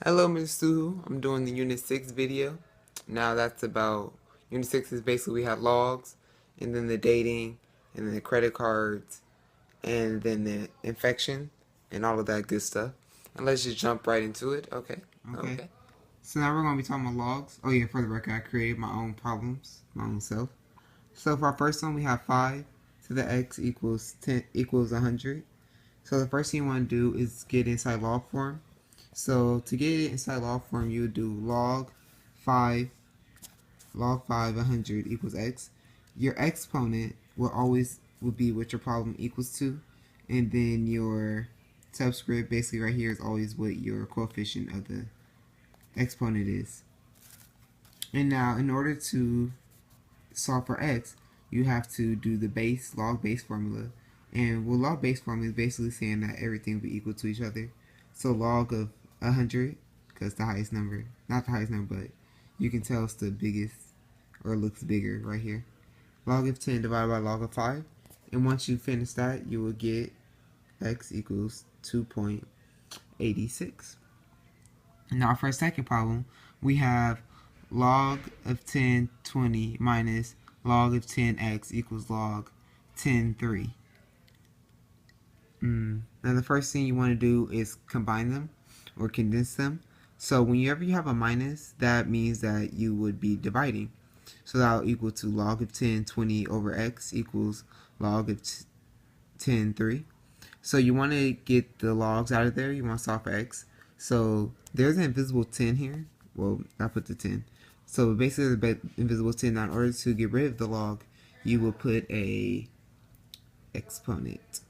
Hello, Ms. Suhu. I'm doing the Unit 6 video. Now that's about, Unit 6 is basically we have logs, and then the dating, and then the credit cards, and then the infection, and all of that good stuff. And let's just jump right into it. Okay. Okay. So now we're going to be talking about logs. Oh yeah, for the record, I created my own problems, my own self. So for our first one, we have 5 to the x equals 10 equals 100. So the first thing you want to do is get inside log form. So to get it inside log form, you would do log 5 100 equals x. Your exponent will be what your problem equals to, and then your subscript basically right here is always what your coefficient of the exponent is. And now in order to solve for x, you have to do the log base formula. And what log base formula is basically saying that everything will be equal to each other. So log of 100, because the highest number, not the highest number, but you can tell it's the biggest, or looks bigger right here. Log of 10 divided by log of 5. And once you finish that, you will get x equals 2.86. Now for our second problem, we have log of 10 20 minus log of 10x equals log 10 3. Now the first thing you want to do is combine them or condense them. So whenever you have a minus, that means that you would be dividing. So that will equal to log of 10 20 over x equals log of 10 3. So you want to get the logs out of there. You want to solve for x. So there's an invisible 10 here. Well, I put the 10. So basically the invisible 10. Now in order to get rid of the log, you will put a exponent.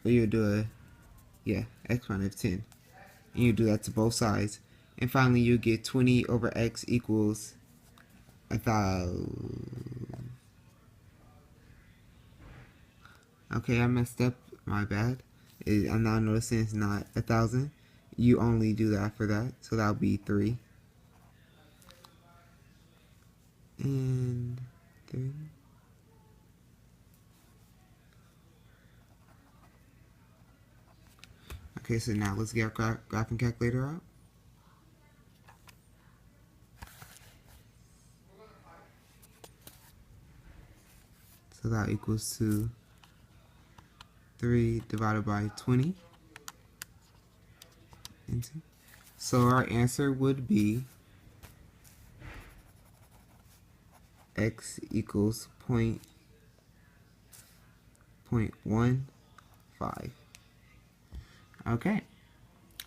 Or you'll do exponent of 10. And you do that to both sides. And finally you get 20 over x equals 1,000. Okay, I messed up. My bad. I'm now noticing it's not 1,000. You only do that for that. So that'll be 3. And 3. Okay, so now let's get our graphing calculator out. So that equals to 3 divided by 20. So our answer would be x equals 0.15. Okay,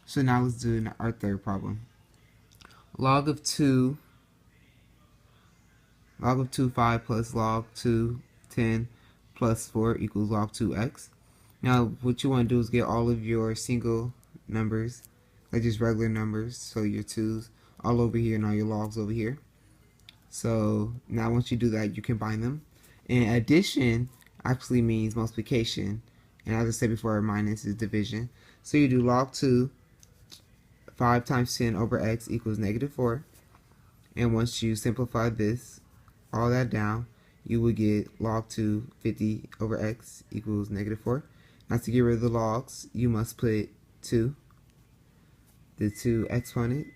so now let's do our third problem. Log of 2 5 plus log 2 10 plus 4 equals log 2x. Now what you want to do is get all of your single numbers, like just regular numbers, so your 2's all over here and all your logs over here. So now once you do that, you combine them. And addition actually means multiplication, and as I said before, minus is division. So you do log 2 5 times 10 over x equals negative 4. And once you simplify this, all that down, you will get log 2 50 over x equals negative 4. Now to get rid of the logs, you must put 2, the 2 exponent,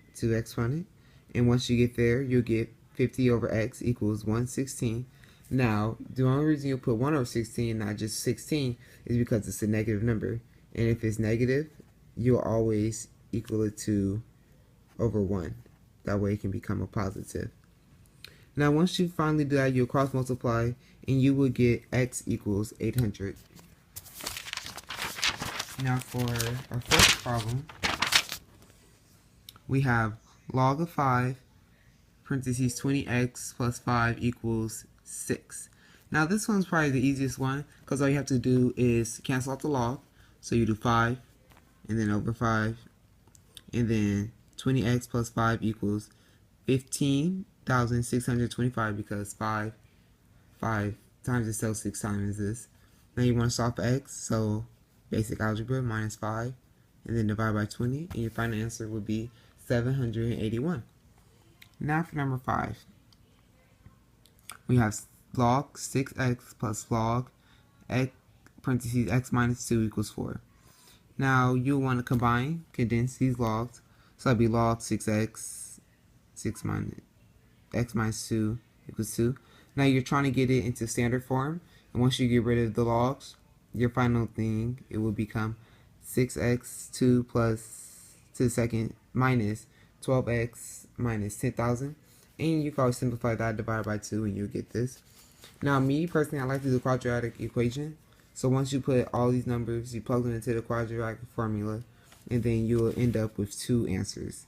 and once you get there, you'll get 50 over x equals 1/16. Now, the only reason you'll put 1 over 16, not just 16, is because it's a negative number. And if it's negative, you'll always equal it to over 1. That way it can become a positive. Now, once you finally do that, you'll cross multiply, and you will get x equals 800. Now, for our first problem, we have log of 5, parentheses 20x plus 5 equals 6. Now this one's probably the easiest one because all you have to do is cancel out the log. So you do 5 and then over 5, and then 20x plus 5 equals 15,625 because 5 times itself 6 times this. Now you want to solve for x, so basic algebra minus 5 and then divide by 20, and your final answer would be 781. Now for number 5, we have log 6x plus log x parentheses x minus 2 equals 4. Now you'll want to condense these logs. So that'd be log 6x, 6 minus x minus 2 equals 2. Now you're trying to get it into standard form, and once you get rid of the logs, your final thing, it will become 6x2 plus to the second minus 12x minus 10,000. And you can always simplify that, divide by 2, and you'll get this. Now, me personally, I like to do quadratic equation. So once you put all these numbers, you plug them into the quadratic formula, and then you will end up with two answers,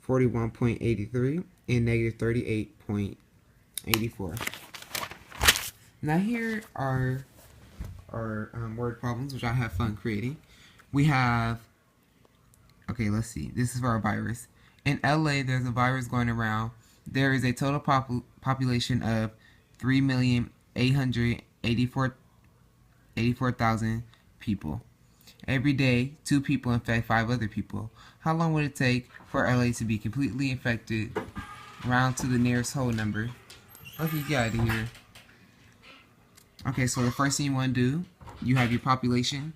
41.83 and negative 38.84. Now here are our word problems, which I have fun creating. We have, okay, let's see. This is for our virus. In LA, there's a virus going around. There is a total population of 3,884,000 people. Every day, 2 people infect 5 other people. How long would it take for LA to be completely infected? Round to the nearest whole number. Okay, get out of here. Okay, so the first thing you want to do, you have your population,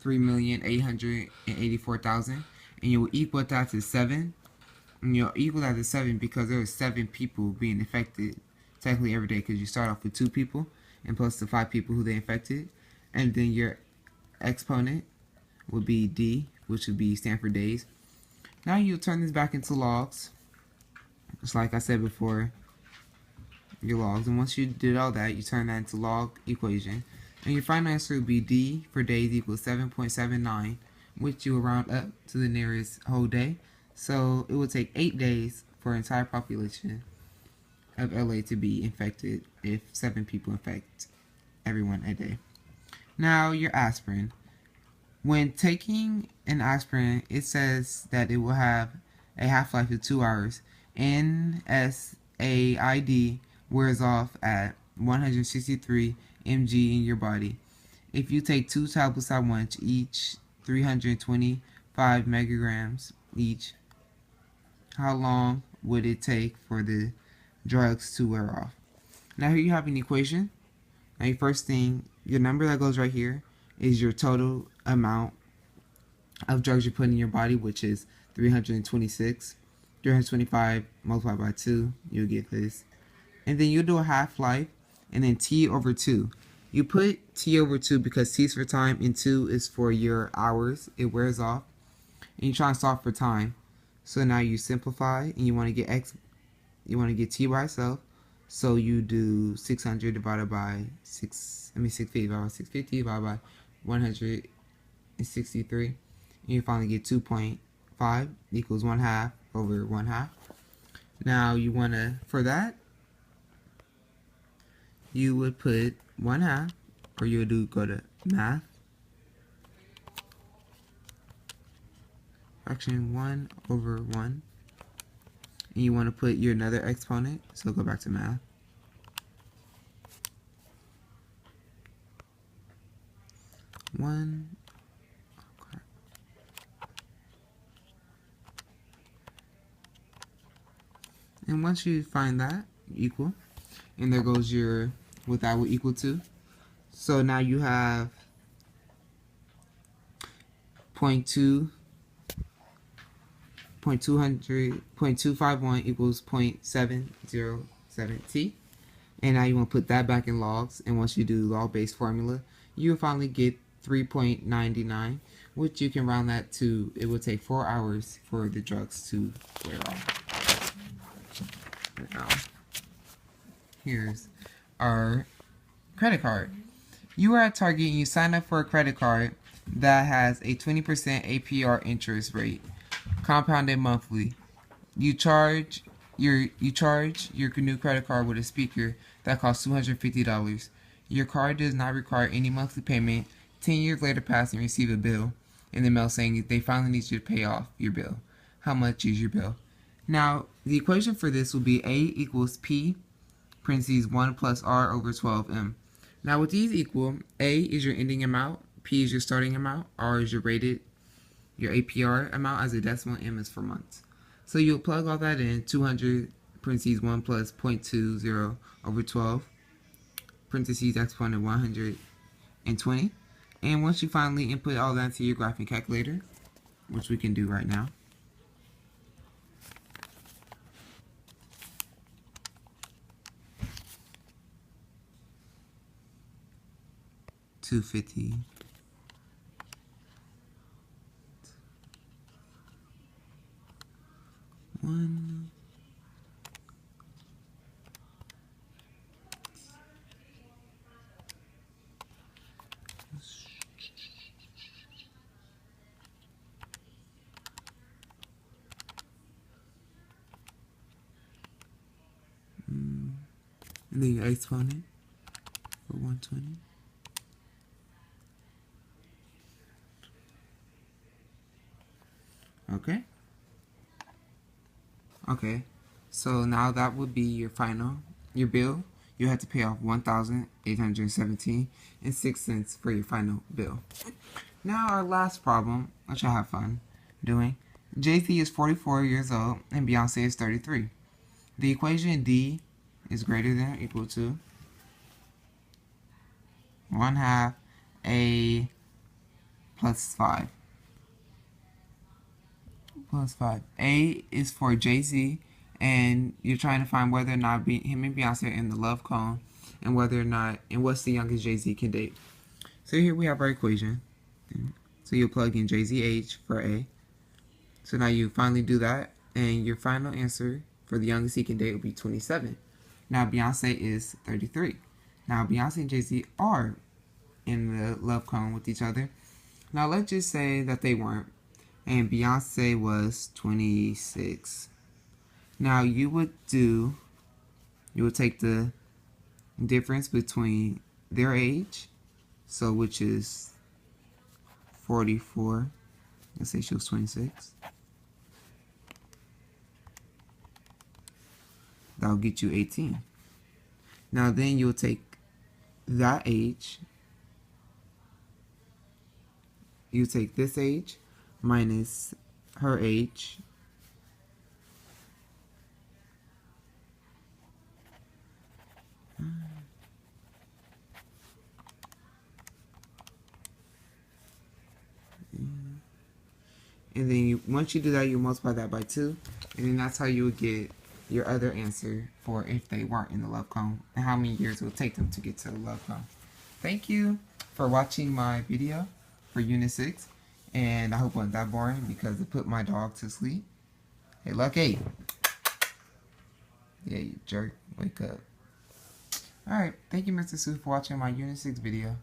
3,884,000, and you will equal that to 7. And you'll equal that to 7 because there are 7 people being infected technically every day, because you start off with 2 people and plus the 5 people who they infected. And then your exponent would be D, which would be stand for days. Now you'll turn this back into logs, just like I said before, your logs. And once you did all that, you turn that into log equation. And your final answer would be D for days equals 7.79, which you will round up to the nearest whole day. So it would take 8 days for an entire population of LA to be infected if 7 people infect everyone a day. Now your aspirin. When taking an aspirin, it says that it will have a half-life of 2 hours. NSAID wears off at 163 mg in your body. If you take 2 tablets at once, each 325 milligrams each, how long would it take for the drugs to wear off? Now here you have an equation. Now your first thing, your number that goes right here is your total amount of drugs you're putting in your body, which is 326. 325 multiplied by 2, you'll get this. And then you do a half-life, and then T over 2. You put T over 2 because T is for time and 2 is for your hours. It wears off. And you try to solve for time. So now you simplify, and you want to get X, you want to get T by itself. So you do 600 divided by 650 divided by 650 divided by 163. And you finally get 2.5 equals 1/2 over 1/2. Now you want to, for that, you would put 1/2, or you would go to math, fraction 1 over 1, and you want to put your another exponent, so go back to math. One. And once you find that, equal, and there goes your, what that will equal to. So now you have 0.251 equals 0.707 t. And now you want to put that back in logs, and once you do log-based formula, you will finally get 3.99, which you can round that to, it will take 4 hours for the drugs to wear off. Now, here's our credit card. You are at Target and you sign up for a credit card that has a 20% APR interest rate, compounded monthly. You charge your new credit card with a speaker that costs $250. Your card does not require any monthly payment. 10 years later pass and receive a bill in the mail saying they finally need you to pay off your bill. How much is your bill? Now, the equation for this will be A equals P, parentheses 1 plus R over 12M. Now, with these equal, A is your ending amount, P is your starting amount, R is your rated, your APR amount as a decimal, M is for months. So you'll plug all that in, 200, parentheses 1 plus 0.20 over 12, parentheses exponent 120. And once you finally input all that into your graphing calculator, which we can do right now. $250. One. And then your exponent for 120. Okay. Okay. So now that would be your bill. You have to pay off $1,817.06 for your final bill. Now our last problem, which I have fun doing. Jay-Z is 44 years old and Beyonce is 33. The equation D is greater than or equal to 1/2 A plus 5. Plus 5. A is for Jay-Z, and you're trying to find whether or not him and Beyonce are in the love cone, and whether or not, and what's the youngest Jay-Z can date. So here we have our equation. So you'll plug in Jay-Z for A. So now you finally do that, and your final answer for the youngest he can date will be 27. Now Beyonce is 33. Now Beyonce and Jay-Z are in the love cone with each other. Now let's just say that they weren't, and Beyonce was 26. Now you would take the difference between their age, so which is 44. Let's say she was 26. That'll get you 18. Now then you'll take that age, you take this age minus her age, and then once you do that, you multiply that by 2, and then that's how you would get your other answer for if they weren't in the love cone and how many years it would take them to get to the love cone. Thank you for watching my video for Unit 6, and I hope it wasn't that boring because it put my dog to sleep. Hey, Lucky! Yeah, you jerk. Wake up. Alright, thank you, Mr. Sue, for watching my Unit 6 video.